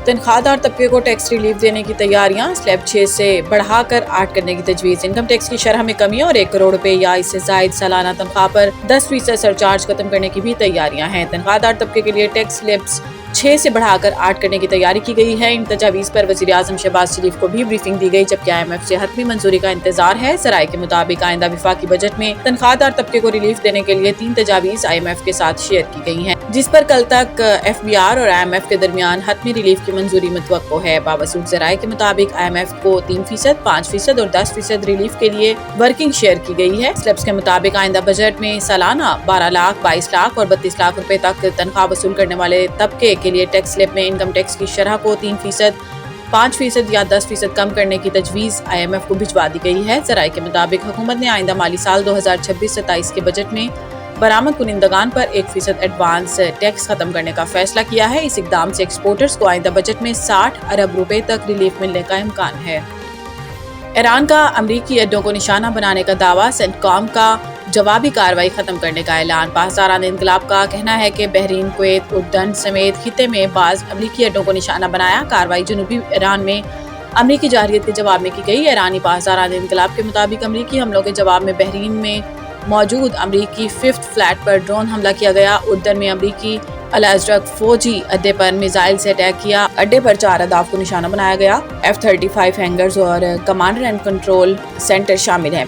तनख्वाहदार तबके को tax relief देने की तैयारियां, स्लैब 6 से बढ़ाकर 8 करने की तजवीज़। इनकम टैक्स की शरह में कमी और 1 करोड़ रुपए या इससे जायद सालाना तनख्वाह पर 10% सरचार्ज खत्म करने की भी तैयारियां हैं। तनख्वाहदार तबके के लिए टैक्स स्लैब्स 6 से बढ़ाकर 8 करने की तैयारी की गई है। इन तजावीज़ पर वज़ीर आज़म शहबाज शरीफ को भी ब्रीफिंग दी गई, जबकि IMF से हतमी मंजूरी का इंतजार है। ज़राए के मुताबिक आइंदा वफाकी बजट में तनख्वाहदार तबके को रिलीफ देने के लिए 3 तजावीज़ IMF के साथ शेयर की गई हैं, जिस पर कल तक FBR और IMF के दरमियान हतमी रिलीफ की मंजूरी मुतवक्को है। बावसूख ज़राए के मुताबिक IMF को 3%, 5% और 10% रिलीफ के लिए वर्किंग शेयर की गई है। स्लैब्स के मुताबिक आइंदा बजट में सालाना 12 लाख, 22 लाख और 32 लाख रुपए तक तनख्वाह वसूल करने वाले तबके के लिए टैक्स स्लैब में इनकम टैक्स की शरह को 3%, 5% या 10% कम करने की तजवीज़ IMF को भिजवा दी गई है। ज़राए के मुताबिक हुकूमत ने आइंदा माली साल 2026-27 के बजट में बरामद कुनिंदगान पर 1% एडवांस टैक्स खत्म करने का फैसला किया है। इस इकदाम से एक्सपोर्टर्स को आइंदा बजट में 60 अरब रुपए तक रिलीफ मिलने का इम्कान है। ईरान का अमरीकी अड्डों को निशाना बनाने का दावा, सेंटकॉम का जवाबी कार्रवाई खत्म करने का ऐलान। पासदारान इनकलाब का कहना है कि बहरीन, कुवैत, उर्दन समेत खिते में बाज अमरीकी अड्डों को निशाना बनाया। कार्रवाई जनूबी ईरान में अमरीकी जारहियत के जवाब में की गई। ईरानी पासदारान इनकलाब के मुताबिक अमरीकी हमलों के जवाब में बहरीन में मौजूद अमरीकी 5th फ्लैट पर ड्रोन हमला किया गया। उर्दन में अमरीकी अल-अज़रक फौजी अड्डे पर मिसाइल से अटैक किया। अड्डे पर 4 अहदाफ को निशाना बनाया गया। F-35 हैंगर्स और कमांड एंड कंट्रोल सेंटर शामिल हैं।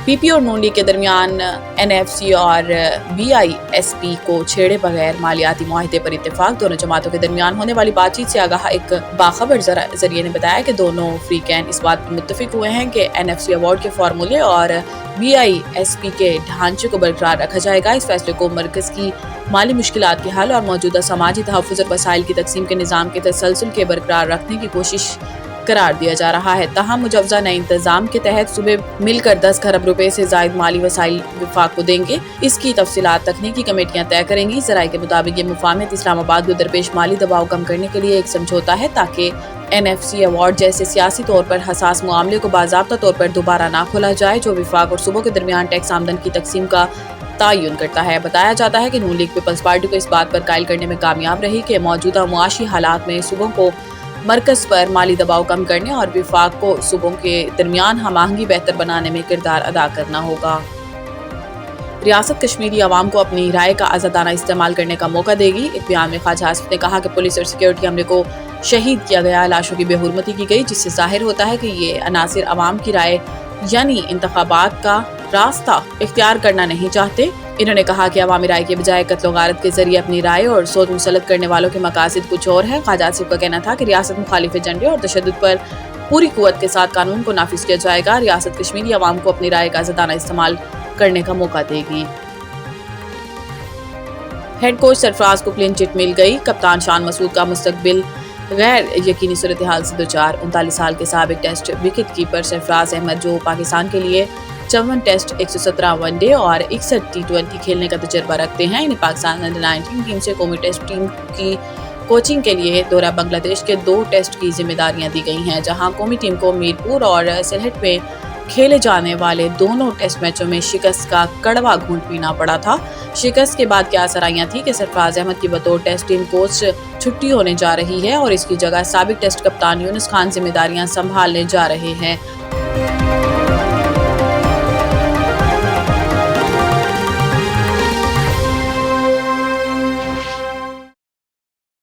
PP और नून लीग के दरमियान NFC और BISP को छेड़े बगैर मालियाती मुआहिदे पर इत्तेफाक। दोनों जमातों के दरमियान होने वाली बातचीत से आगाह एक बाखबर जरिए ने बताया कि दोनों फ्रीकैन इस बात पर मुत्तफिक हुए हैं कि NFC अवार्ड के फार्मूले और BISP के ढांचे को बरकरार रखा जाएगा। इस फैसले को मरकज़ की माली मुश्किलात के हल और मौजूदा समाजी तहफ़्फ़ुज़ और वसाइल की तकसीम के निज़ाम के तसलसल के बरकरार रखने की कोशिश करार दिया जा रहा है। तहम मुजवज़ा नए इंतज़ाम के तहत सूबे मिलकर 10 खरब रुपए से ज़ायद माली वसाइल वफाक को देंगे। इसकी तफसीलात तकनीकी कमेटियाँ तय करेंगी। ज़राए के मुताबिक ये मुफाहमत इस्लामाबाद को दरपेश माली दबाव कम करने के लिए एक समझौता है, ताकि NFC अवार्ड जैसे सियासी तौर पर हसास मामले को बाज़ाब्ता तौर पर दोबारा ना खोला जाए, जो वफाक और सूबों के दरमियान टैक्स आमदन की तकसीम का तयन करता है। बताया जाता है कि नून लीग पीपल्स पार्टी को इस बात पर कायल करने में कामयाब रही कि मौजूदा मुआशी हालात में सूबों को मरकज़ पर माली दबाव कम करने और वफाक को सूबों के दरमियान हम आहंगी बेहतर बनाने में किरदार अदा करना होगा। रियासत कश्मीरी अवाम को अपनी राय का आज़ादाना इस्तेमाल करने का मौका देगी। एक बयान में ख्वाजा आसिफ ने कहा कि पुलिस और सिक्योरिटी अमले को शहीद किया गया, लाशों की बेहुरमती की गई, जिससे जाहिर होता है कि ये अनासिर अवाम की राय यानी इंतखाबात का रास्ता इख्तियार करना नहीं चाहते। इन्होंने कहा कि अवामी राय के बजाय कत्ल गारत के जरिए अपनी राय और सोच मुसलत करने वालों के मकासद कुछ और है। ख्वाजा आसिफ का कहना था कि रियासत मुखालिफ एजेंडे और तशद्दुद पर पूरी कुव्वत के साथ कानून को नाफिज किया जाएगा। रियासत कश्मीरी अवाम को अपनी राय का आज़ादाना इस्तेमाल करने का मौका देगी। हेड कोच सरफराज को क्लीन चिट मिल गई। कप्तान शान मसूद का मुस्तकबिल गैर यकीनी सूरत हाल से दोचार। 39 साल के साबिक test wicket keeper Sarfaraz Ahmed, जो पाकिस्तान के लिए 54 टेस्ट, 117 वनडे और 61 T20 खेलने का तजुर्बा रखते हैं, इन्हें पाकिस्तान अंडर-19 टीम से कौमी टेस्ट टीम की कोचिंग के लिए दौरा बांग्लादेश के 2 टेस्ट की जिम्मेदारियां दी गई हैं, जहां कौमी टीम को मीरपुर और सिलहट में खेले जाने वाले दोनों टेस्ट मैचों में शिकस्त का कड़वा घूंट पीना पड़ा था। शिकस्त के बाद क्या सराहियां थी कि सरफराज अहमद की बतौर टेस्ट टीम कोच छुट्टी होने जा रही है और इसकी जगह साबिक टेस्ट कप्तान यूनुस खान जिम्मेदारियां संभालने जा रहे हैं।